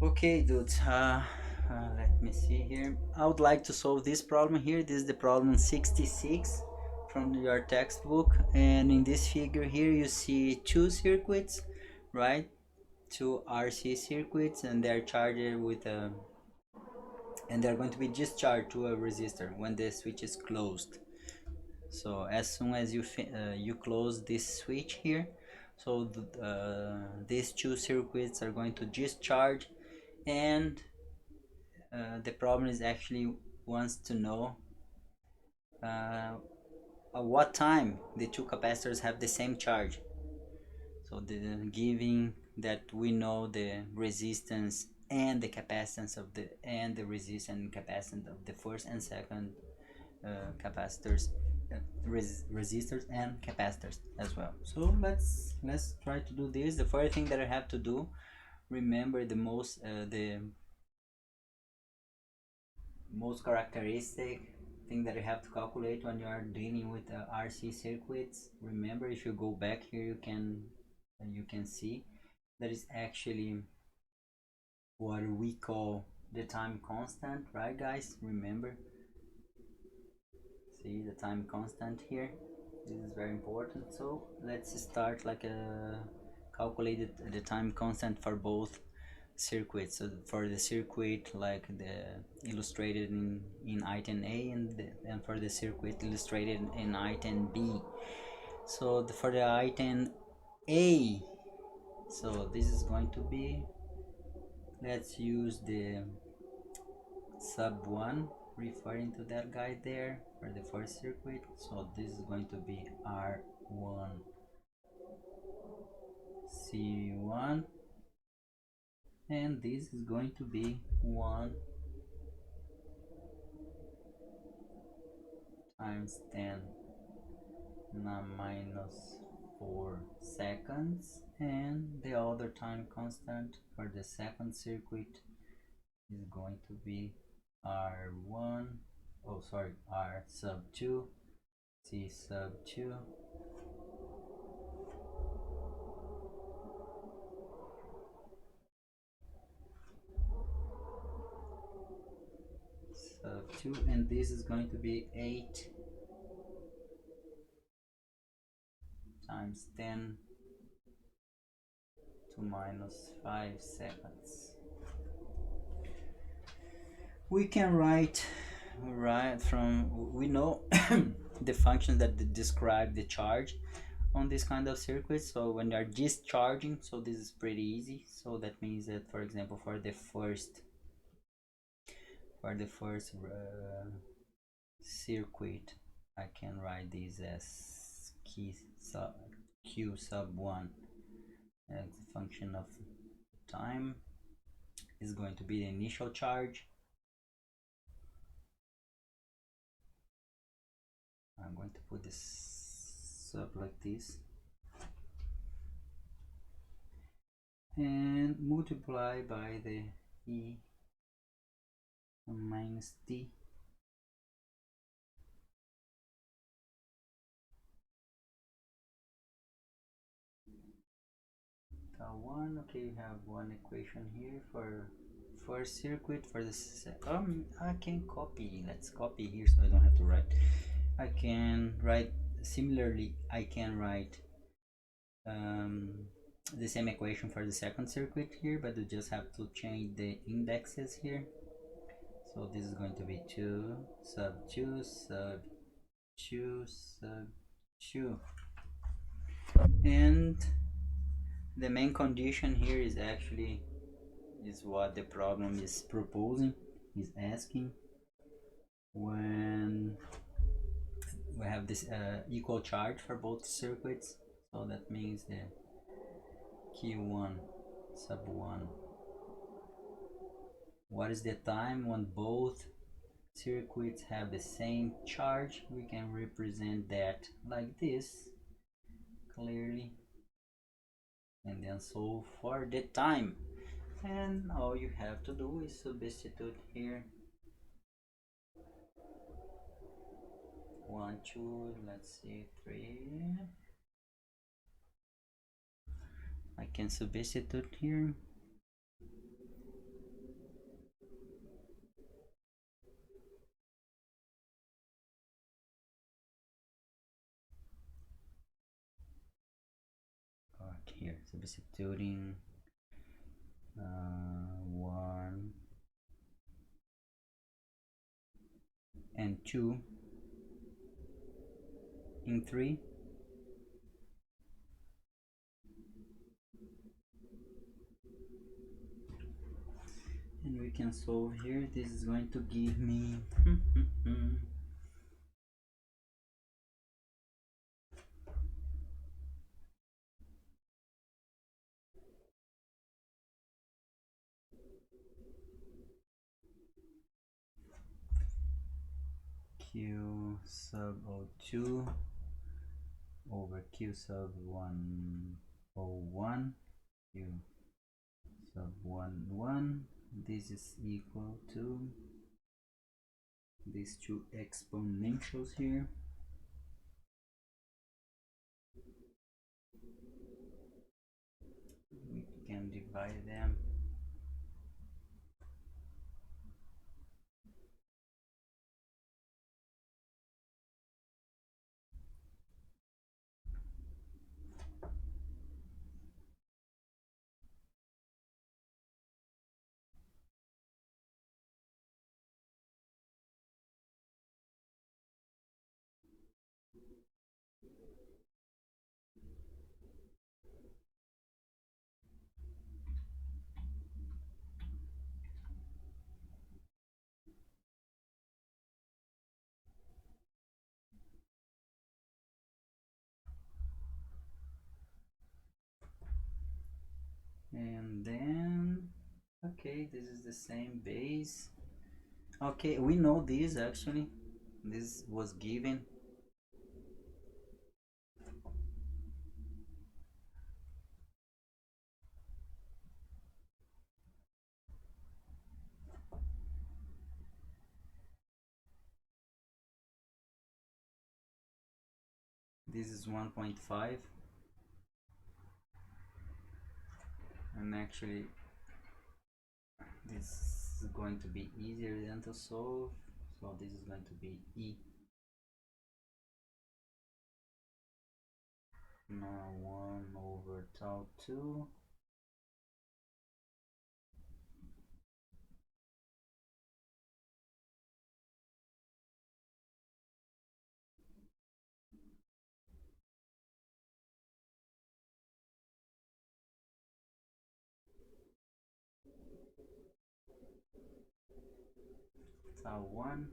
Okay, dudes, let me see here. I would like to solve this problem here. This is the problem 66 from your textbook. And in this figure here, you see two circuits, right? Two RC circuits, and they're charged with a, and they're going to be discharged to a resistor when the switch is closed. So as soon as you close this switch here, so these two circuits are going to discharge, and the problem is actually wants to know uh, at what time the two capacitors have the same charge. So giving that we know the resistance and the capacitance of the resistance and capacitance of the first and second capacitors, resistors and capacitors as well. So let's try to do this. The first thing that I have to do, remember the most characteristic thing that you have to calculate when you are dealing with RC circuits. Remember, if you go back here, you can see that is actually what we call the time constant, right, guys? Remember, see the time constant here. This is very important. So let's start like a calculated the time constant for both circuits. So for the circuit like the illustrated in item A, and for the circuit illustrated in item B. So for the item A, so this is going to be, let's use the sub 1 referring to that guy there for the first circuit. So this is going to be R1 C1, and this is going to be 1 times 10 minus 4 seconds, and the other time constant for the second circuit is going to be R1, oh sorry, R sub 2 C sub 2 sub 2, and this is going to be 8 times 10 to minus 5 seconds. We can write from, we know the functions that describe the charge on this kind of circuits. So when they are discharging, so this is pretty easy. So that means that, for example, for the first circuit, I can write this as q sub 1 as a function of time is going to be the initial charge. I'm going to put this sub like this and multiply by the e minus t. One, okay, you have one equation here for first circuit. For the I can copy, let's copy here so I don't have to write. I can write similarly, I can write the same equation for the second circuit here, but you just have to change the indexes here. So this is going to be 2 sub 2 sub 2 sub 2, and the main condition here is what the problem is proposing, is asking. When we have this equal charge for both circuits, so that means the q1 sub 1, what is the time when both circuits have the same charge? We can represent that like this clearly, and then solve for the time. And all you have to do is substitute here 1 2, let's see, 3. I can substitute here here, substituting 1 and 2 in 3, and we can solve here. This is going to give me q sub O2 over q sub 101 q sub 1 this is equal to these two exponentials here. We can divide them. And then okay, this is the same base. Okay, we know this actually. This was given. This is 1.5, and actually this is going to be easier than to solve, so this is going to be E. Now 1 over tau 2 tau 1.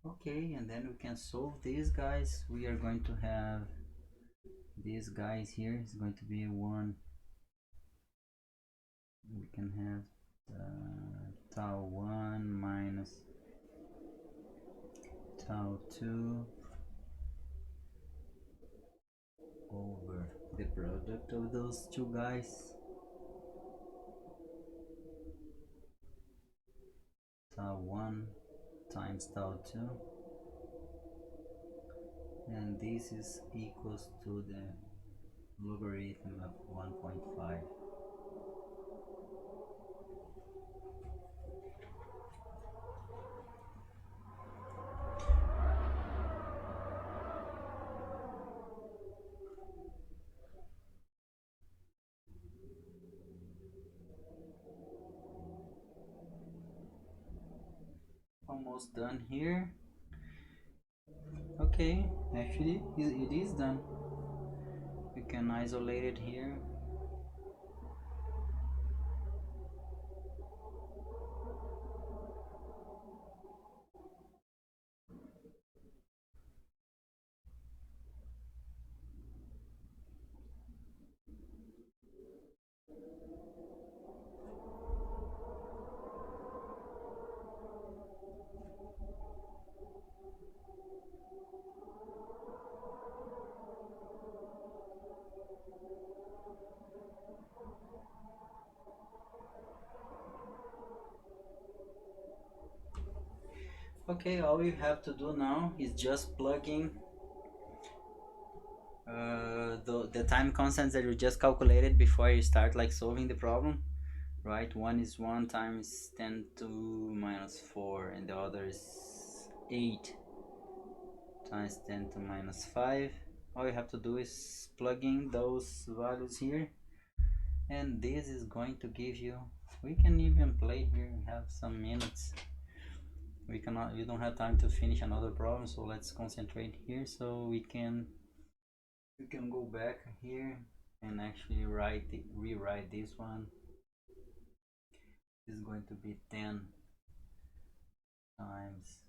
Okay, and then we can solve these guys. We are going to have these guys here is going to be 1. We can have tau 1 minus tau 2 over the product of those two guys, tau 1 times tau 2, and this is equals to the logarithm of 1.5. Almost done here. Okay, actually it is done. You can isolate it here. Okay, all you have to do now is just plug in the time constants that you just calculated before you start like solving the problem, right? One is 1 times 10 to minus 4, and the other is 8 times 10 to minus 5. all you have to do is plug in those values here, and this is going to give you, we can even play here, we have some minutes, we don't have time to finish another problem, so let's concentrate here. So we can go back here and actually rewrite this one. This is going to be 10 times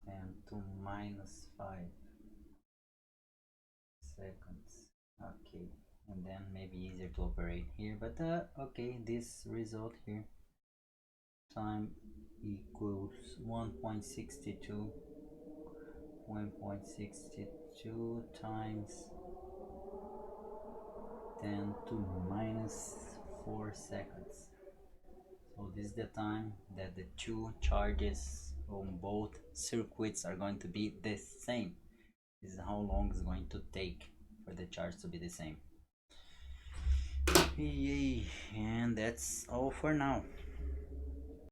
10 to minus 5 seconds. Okay, and then maybe easier to operate here, but okay, this result here, time equals 1.62 times 10 to minus 4 seconds. So this is the time that the two charges on both circuits are going to be the same. This is how long it's going to take for the charge to be the same. Yay, and that's all for now.